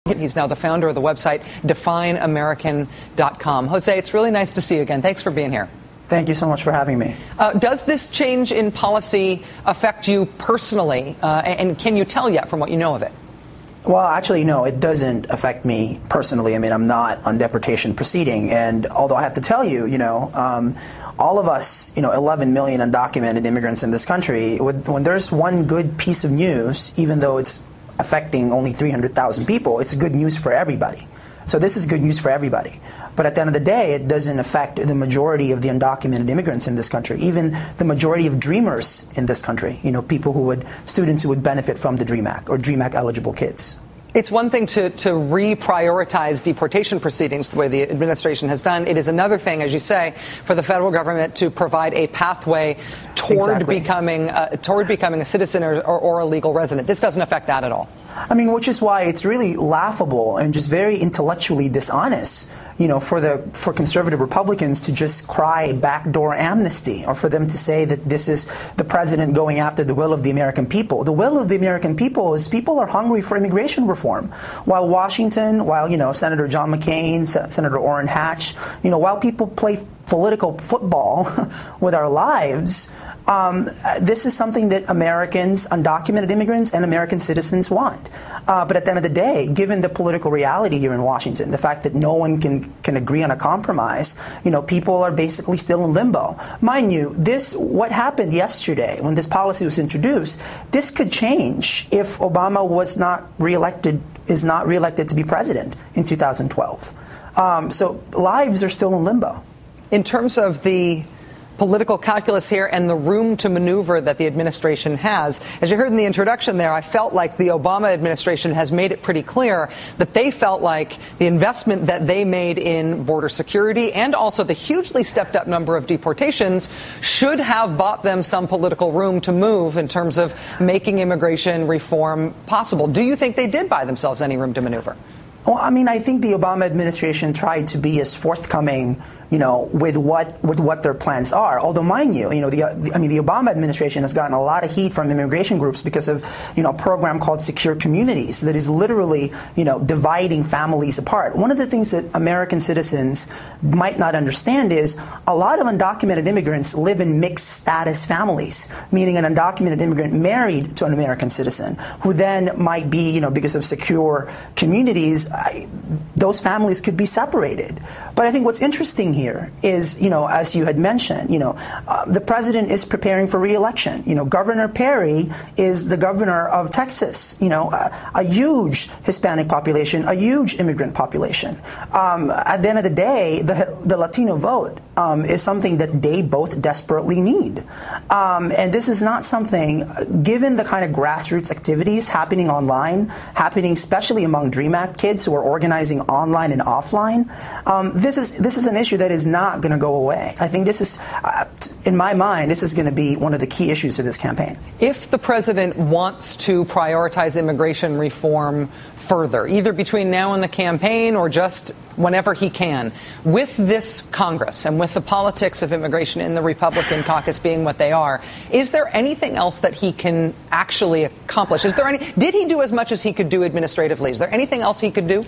He's now the founder of the website defineamerican.com. Jose, it's really nice to see you again. Thanks for being here. Thank you so much for having me. Does this change in policy affect you personally? And can you tell yet from what you know of it? Well, actually, no, it doesn't affect me personally. I mean, I'm not on deportation proceeding. And although I have to tell you, all of us, 11 million undocumented immigrants in this country, when there's one good piece of news, even though it's affecting only 300,000 people, it's good news for everybody. So this is good news for everybody. But at the end of the day, it doesn't affect the majority of the undocumented immigrants in this country, even the majority of dreamers in this country, students who would benefit from the DREAM Act or DREAM Act eligible kids. It's one thing to reprioritize deportation proceedings the way the administration has done. It is another thing, as you say, for the federal government to provide a pathway toward becoming a citizen or a legal resident. This doesn't affect that at all. I mean, which is why it's really laughable and just very intellectually dishonest, for conservative Republicans to just cry backdoor amnesty, or for them to say that this is the president going after the will of the American people. The will of the American people is people are hungry for immigration reform. While Washington, Senator John McCain, Senator Orrin Hatch, while people play political football with our lives, this is something that Americans, undocumented immigrants, and American citizens want. But at the end of the day, given the political reality here in Washington, the fact that no one can agree on a compromise, people are basically still in limbo. Mind you, what happened yesterday when this policy was introduced, this could change if Obama is not reelected to be president in 2012. So lives are still in limbo. In terms of the political calculus here and the room to maneuver that the administration has, as you heard in the introduction there, I felt like the Obama administration has made it pretty clear that they felt like the investment that they made in border security and also the hugely stepped up number of deportations should have bought them some political room to move in terms of making immigration reform possible. Do you think they did buy themselves any room to maneuver? Well, I mean, I think the Obama administration tried to be as forthcoming, with what their plans are. Although, mind you, the Obama administration has gotten a lot of heat from immigration groups because of, a program called Secure Communities that is literally, dividing families apart. One of the things that American citizens might not understand is a lot of undocumented immigrants live in mixed status families, meaning an undocumented immigrant married to an American citizen who then might be, because of secure communities, those families could be separated. But I think what's interesting here is, as you had mentioned, the president is preparing for re-election. Governor Perry is the governor of Texas, a huge Hispanic population, a huge immigrant population. At the end of the day, the Latino vote is something that they both desperately need. And this is not something, given the kind of grassroots activities happening online, happening especially among DREAM Act kids who are organizing online and offline, this is an issue that is not going to go away. I think this is, in my mind, this is going to be one of the key issues of this campaign. If the president wants to prioritize immigration reform further, either between now and the campaign or just whenever he can, with this Congress and with the politics of immigration in the Republican caucus being what they are, is there anything else that he can actually accomplish? Did he do as much as he could do administratively? Is there anything else he could do?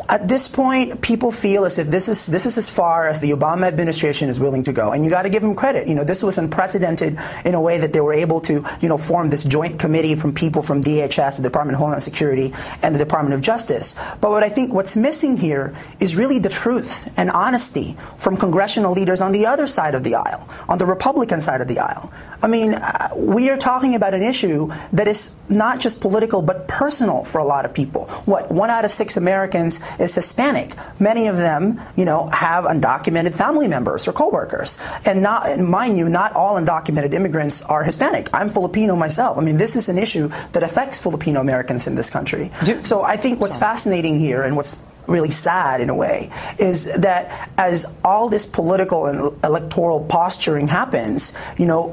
At this point, people feel as if this is as far as the Obama administration is willing to go, and you got to give them credit. This was unprecedented in a way that they were able to, form this joint committee from people from DHS, the Department of Homeland Security, and the Department of Justice. But what I think what's missing here is really the truth and honesty from congressional leaders on the other side of the aisle, on the Republican side of the aisle. I mean, we are talking about an issue that is not just political but personal for a lot of people. 1 out of 6 Americans is Hispanic. Many of them, have undocumented family members or coworkers. And mind you, not all undocumented immigrants are Hispanic. I'm Filipino myself. I mean, this is an issue that affects Filipino Americans in this country. So I think what's fascinating here and what's really sad in a way is that as all this political and electoral posturing happens,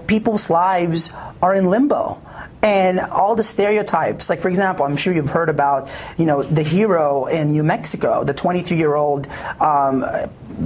people's lives are in limbo. And all the stereotypes, like, for example, I'm sure you've heard about, the hero in New Mexico, the 23-year-old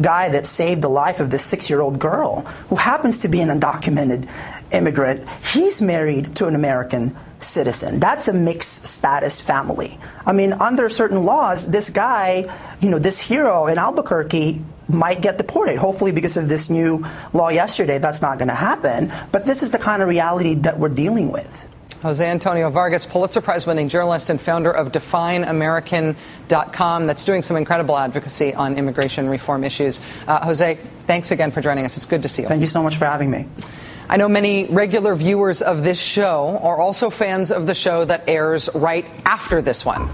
guy that saved the life of this 6-year-old girl who happens to be an undocumented immigrant. He's married to an American citizen. That's a mixed status family. I mean, under certain laws, this guy, this hero in Albuquerque might get deported. Hopefully, because of this new law yesterday, that's not going to happen. But this is the kind of reality that we're dealing with. Jose Antonio Vargas, Pulitzer Prize-winning journalist and founder of DefineAmerican.com, that's doing some incredible advocacy on immigration reform issues. Jose, thanks again for joining us. It's good to see you. Thank you so much for having me. I know many regular viewers of this show are also fans of the show that airs right after this one.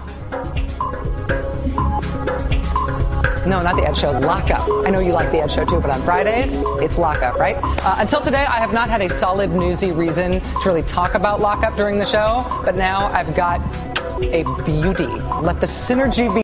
No, not the Ed Show, Lockup. I know you like the Ed Show too, but on Fridays, it's Lockup, right? Until today, I have not had a solid newsy reason to really talk about Lockup during the show, but now I've got a beauty. Let the synergy be